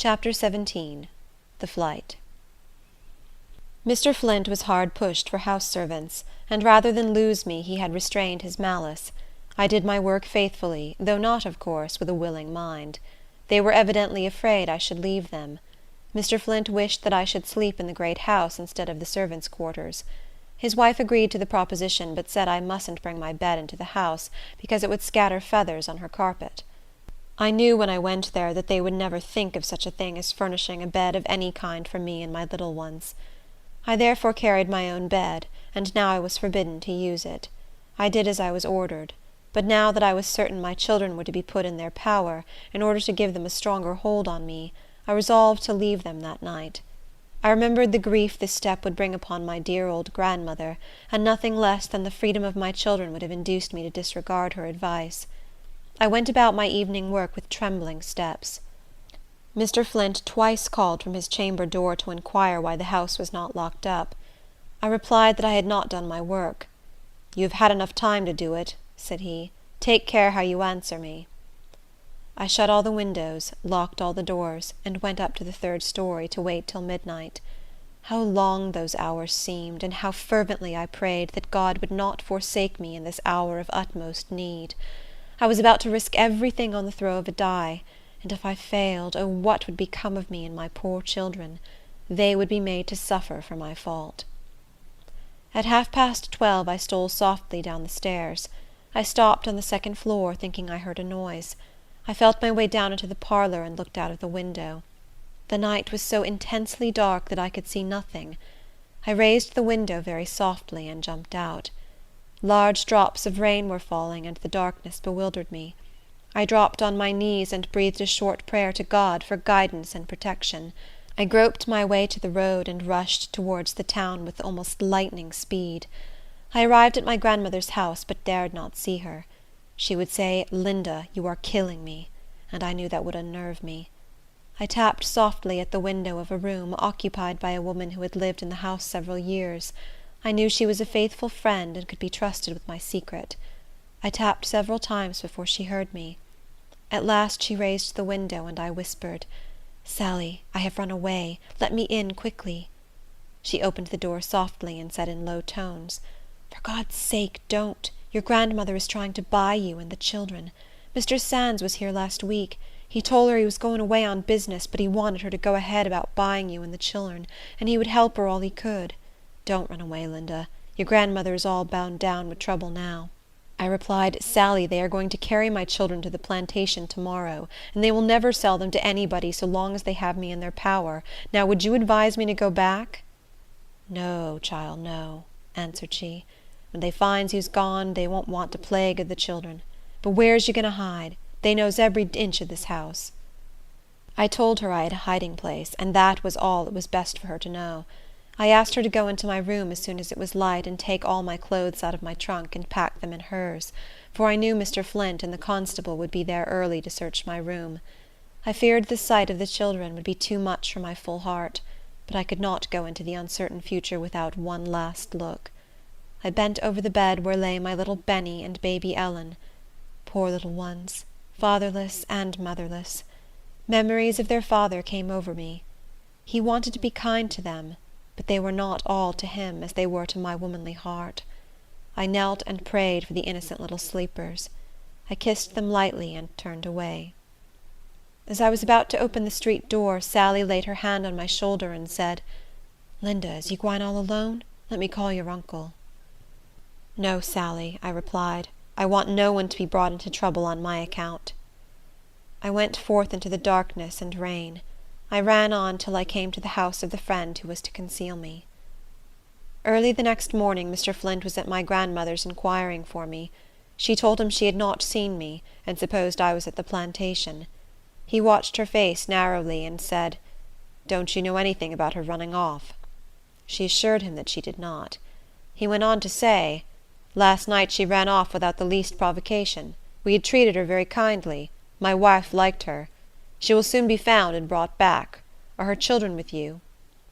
Chapter 17. The Flight. Mr. Flint was hard pushed for house servants, and rather than lose me he had restrained his malice. I did my work faithfully, though not, of course, with a willing mind. They were evidently afraid I should leave them. Mr. Flint wished that I should sleep in the great house instead of the servants' quarters. His wife agreed to the proposition, but said I mustn't bring my bed into the house, because it would scatter feathers on her carpet. I knew when I went there that they would never think of such a thing as furnishing a bed of any kind for me and my little ones. I therefore carried my own bed, and now I was forbidden to use it. I did as I was ordered, but now that I was certain my children were to be put in their power, in order to give them a stronger hold on me, I resolved to leave them that night. I remembered the grief this step would bring upon my dear old grandmother, and nothing less than the freedom of my children would have induced me to disregard her advice. I went about my evening work with trembling steps. Mr. Flint twice called from his chamber door to inquire why the house was not locked up. I replied that I had not done my work. "You have had enough time to do it," said he. "Take care how you answer me." I shut all the windows, locked all the doors, and went up to the third story to wait till midnight. How long those hours seemed, and how fervently I prayed that God would not forsake me in this hour of utmost need. I was about to risk everything on the throw of a die, and if I failed, oh, what would become of me and my poor children? They would be made to suffer for my fault. At 12:30 I stole softly down the stairs. I stopped on the second floor, thinking I heard a noise. I felt my way down into the parlor and looked out of the window. The night was so intensely dark that I could see nothing. I raised the window very softly and jumped out. Large drops of rain were falling, and the darkness bewildered me. I dropped on my knees and breathed a short prayer to God for guidance and protection. I groped my way to the road, and rushed towards the town with almost lightning speed. I arrived at my grandmother's house, but dared not see her. She would say, "Linda, you are killing me," and I knew that would unnerve me. I tapped softly at the window of a room occupied by a woman who had lived in the house several years. I knew she was a faithful friend, and could be trusted with my secret. I tapped several times before she heard me. At last she raised the window, and I whispered, "Sally, I have run away. Let me in quickly." She opened the door softly, and said in low tones, "For God's sake, don't. Your grandmother is trying to buy you and the children. Mr. Sands was here last week. He told her he was going away on business, but he wanted her to go ahead about buying you and the children, and he would help her all he could. Don't run away, Linda. Your grandmother is all bound down with trouble now." I replied, "Sally, they are going to carry my children to the plantation tomorrow, and they will never sell them to anybody so long as they have me in their power. Now, would you advise me to go back?" "No, child, no," answered she. "When they finds you's gone, they won't want to plague of the children. But where's you going to hide? They knows every inch of this house." I told her I had a hiding place, and that was all it was best for her to know. I asked her to go into my room as soon as it was light, and take all my clothes out of my trunk and pack them in hers, for I knew Mr. Flint and the constable would be there early to search my room. I feared the sight of the children would be too much for my full heart, but I could not go into the uncertain future without one last look. I bent over the bed where lay my little Benny and baby Ellen. Poor little ones, fatherless and motherless. Memories of their father came over me. He wanted to be kind to them, but they were not all to him as they were to my womanly heart. I knelt and prayed for the innocent little sleepers. I kissed them lightly and turned away. As I was about to open the street door, Sally laid her hand on my shoulder and said, "Linda, is you gwine all alone? Let me call your uncle." "No, Sally," I replied. "I want no one to be brought into trouble on my account." I went forth into the darkness and rain. I ran on till I came to the house of the friend who was to conceal me. Early the next morning Mr. Flint was at my grandmother's inquiring for me. She told him she had not seen me, and supposed I was at the plantation. He watched her face narrowly, and said, "Don't you know anything about her running off?" She assured him that she did not. He went on to say, "Last night she ran off without the least provocation. We had treated her very kindly. My wife liked her. She will soon be found and brought back. Are her children with you?"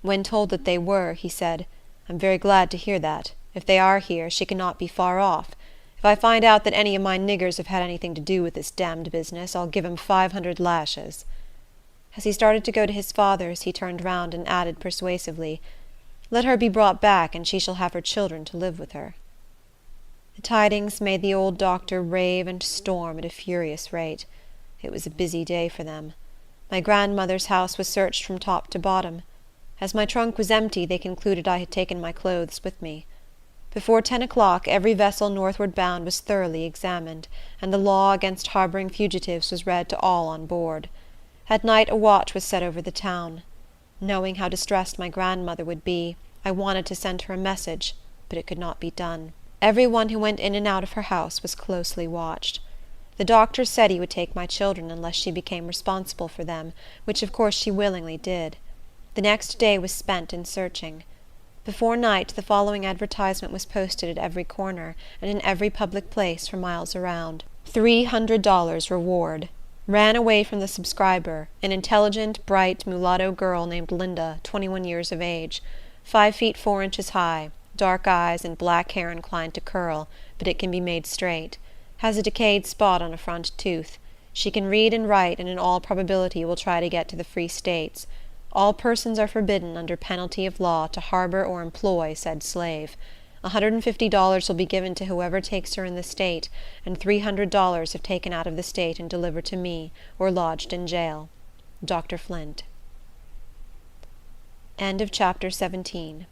When told that they were, he said, "I'm very glad to hear that. If they are here, she cannot be far off. If I find out that any of my niggers have had anything to do with this damned business, I'll give 'em 500 lashes." As he started to go to his father's, he turned round and added persuasively, "Let her be brought back, and she shall have her children to live with her." The tidings made the old doctor rave and storm at a furious rate. It was a busy day for them. My grandmother's house was searched from top to bottom. As my trunk was empty, they concluded I had taken my clothes with me. Before 10 o'clock, every vessel northward bound was thoroughly examined, and the law against harboring fugitives was read to all on board. At night a watch was set over the town. Knowing how distressed my grandmother would be, I wanted to send her a message, but it could not be done. Every one who went in and out of her house was closely watched. The doctor said he would take my children unless she became responsible for them, which of course she willingly did. The next day was spent in searching. Before night, the following advertisement was posted at every corner, and in every public place for miles around. $300 reward. Ran away from the subscriber, an intelligent, bright, mulatto girl named Linda, 21 years of age, 5 feet 4 inches high, dark eyes and black hair inclined to curl, but it can be made straight. Has a decayed spot on a front tooth. She can read and write, and in all probability will try to get to the Free States. All persons are forbidden, under penalty of law, to harbor or employ said slave. $150 will be given to whoever takes her in the state, and $300 if taken out of the state and delivered to me, or lodged in jail. Dr. Flint. End of chapter 17.